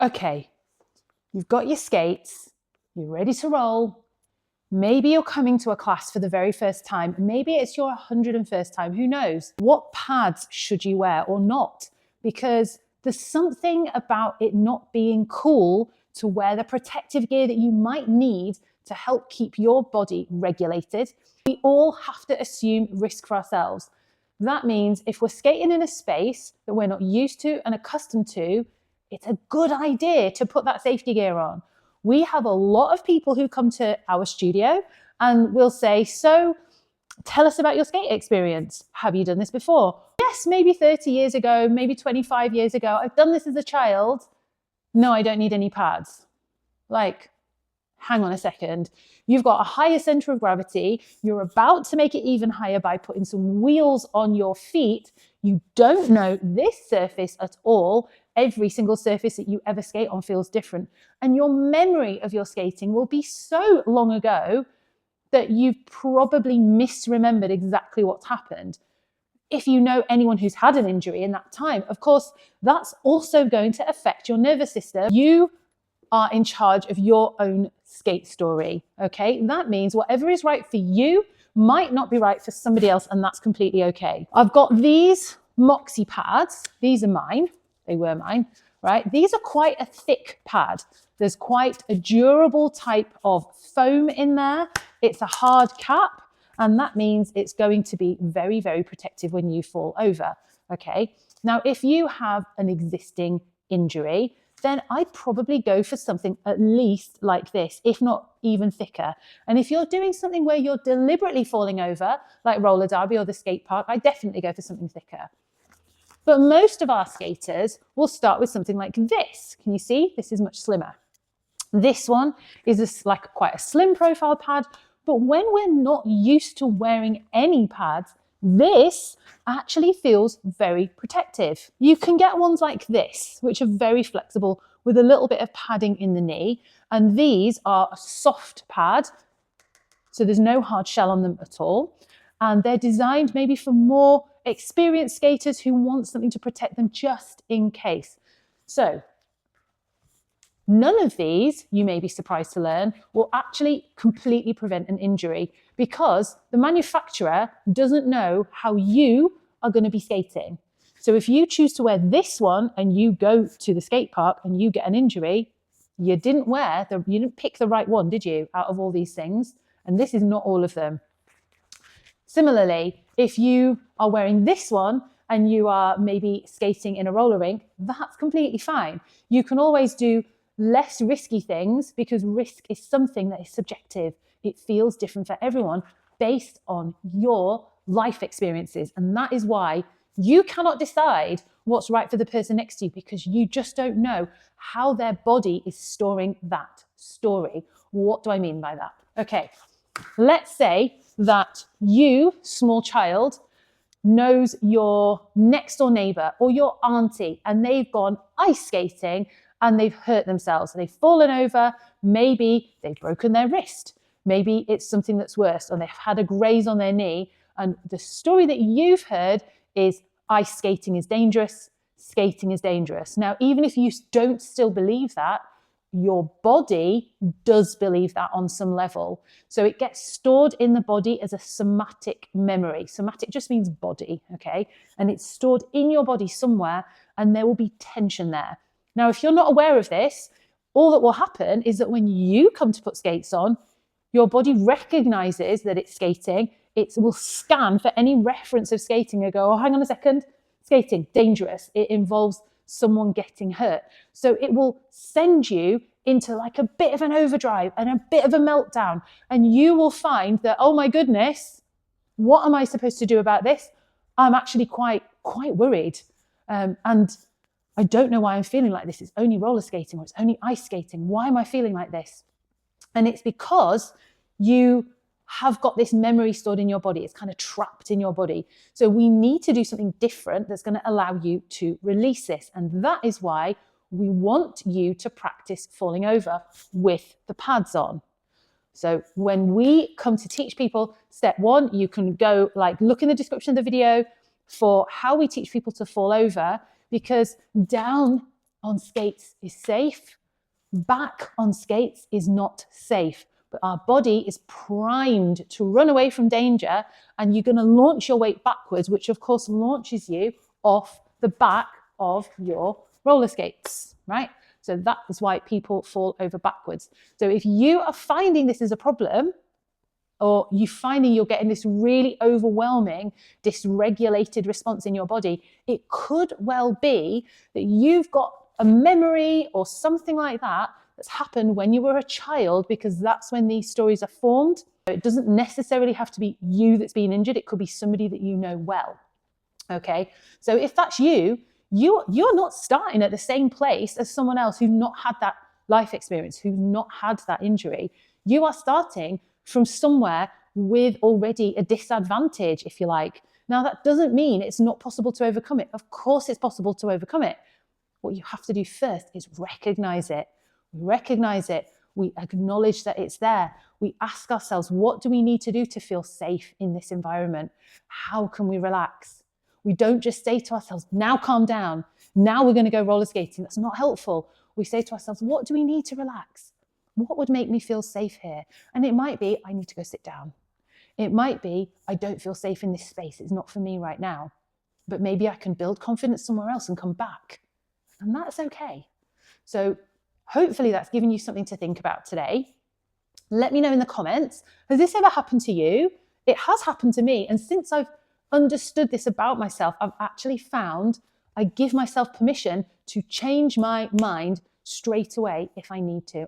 Okay, you've got your skates, you're ready to roll. Maybe you're coming to a class for the very first time. Maybe it's your 101st time, who knows? What pads should you wear or not? Because there's something about it not being cool to wear the protective gear that you might need to help keep your body regulated. We all have to assume risk for ourselves. That means if we're skating in a space that we're not used to and accustomed to, it's a good idea to put that safety gear on. We have a lot of people who come to our studio and will say, so tell us about your skate experience. Have you done this before? Yes, maybe 30 years ago, maybe 25 years ago. I've done this as a child. No, I don't need any pads. Like, hang on a second. You've got a higher center of gravity. You're about to make it even higher by putting some wheels on your feet. You don't know this surface at all. Every single surface that you ever skate on feels different. And your memory of your skating will be so long ago that you've probably misremembered exactly what's happened. If you know anyone who's had an injury in that time, of course, that's also going to affect your nervous system. You are in charge of your own skate story, okay? That means whatever is right for you might not be right for somebody else, and that's completely okay. I've got these Moxi Pads. These are mine. They were mine, right? These are quite a thick pad. There's quite a durable type of foam in there. It's a hard cap, and that means it's going to be very, very protective when you fall over, okay? Now, if you have an existing injury, then I'd probably go for something at least like this, if not even thicker. And if you're doing something where you're deliberately falling over, like roller derby or the skate park, I'd definitely go for something thicker. But most of our skaters will start with something like this. Can you see? This is much slimmer. This one is like quite a slim profile pad, but when we're not used to wearing any pads, this actually feels very protective. You can get ones like this, which are very flexible with a little bit of padding in the knee. And these are a soft pad, so there's no hard shell on them at all. And they're designed maybe for more experienced skaters who want something to protect them just in case. So none of these, you may be surprised to learn, will actually completely prevent an injury because the manufacturer doesn't know how you are going to be skating. So if you choose to wear this one and you go to the skate park and you get an injury, you didn't pick the right one, did you, out of all these things? And this is not all of them. Similarly, if you are wearing this one and you are maybe skating in a roller rink, that's completely fine. You can always do less risky things because risk is something that is subjective. It feels different for everyone based on your life experiences. And that is why you cannot decide what's right for the person next to you because you just don't know how their body is storing that story. What do I mean by that? Okay, let's say that you, small child, knows your next door neighbor or your auntie and they've gone ice skating and they've hurt themselves. They've fallen over, maybe they've broken their wrist. Maybe it's something that's worse or they've had a graze on their knee. And the story that you've heard is ice skating is dangerous, skating is dangerous. Now, even if you don't still believe that, your body does believe that on some level. So it gets stored in the body as a somatic memory. Somatic just means body, okay? And it's stored in your body somewhere and there will be tension there. Now, if you're not aware of this, all that will happen is that when you come to put skates on, your body recognizes that it's skating. It will scan for any reference of skating and go, oh, hang on a second, skating, dangerous. It involves someone getting hurt. So it will send you into like a bit of an overdrive and a bit of a meltdown. And you will find that, oh my goodness, what am I supposed to do about this? I'm actually quite worried. And I don't know why I'm feeling like this. It's only roller skating or it's only ice skating. Why am I feeling like this? And it's because you have got this memory stored in your body. It's kind of trapped in your body. So we need to do something different that's going to allow you to release this. And that is why we want you to practice falling over with the pads on. So when we come to teach people, step one, you can go look in the description of the video for how we teach people to fall over, because down on skates is safe. Back on skates is not safe. But our body is primed to run away from danger, and you're going to launch your weight backwards, which of course launches you off the back of your roller skates, right? So that is why people fall over backwards. So if you are finding this is a problem, or you finding you're getting this really overwhelming, dysregulated response in your body, it could well be that you've got a memory or something like that that's happened when you were a child, because that's when these stories are formed. It doesn't necessarily have to be you that's been injured. It could be somebody that you know well. Okay, so if that's you, you're not starting at the same place as someone else who's not had that life experience, who's not had that injury. You are starting from somewhere with already a disadvantage, if you like. Now, that doesn't mean it's not possible to overcome it. Of course, it's possible to overcome it. What you have to do first is recognize it. We recognize it. We acknowledge that it's there. We ask ourselves, what do we need to do to feel safe in this environment? How can we relax? We don't just say to ourselves, now calm down. Now we're going to go roller skating. That's not helpful. We say to ourselves, what do we need to relax? What would make me feel safe here? And it might be, I need to go sit down. It might be, I don't feel safe in this space. It's not for me right now. But maybe I can build confidence somewhere else and come back. And that's okay. So hopefully that's given you something to think about today. Let me know in the comments, has this ever happened to you? It has happened to me. And since I've understood this about myself, I've actually found I give myself permission to change my mind straight away if I need to.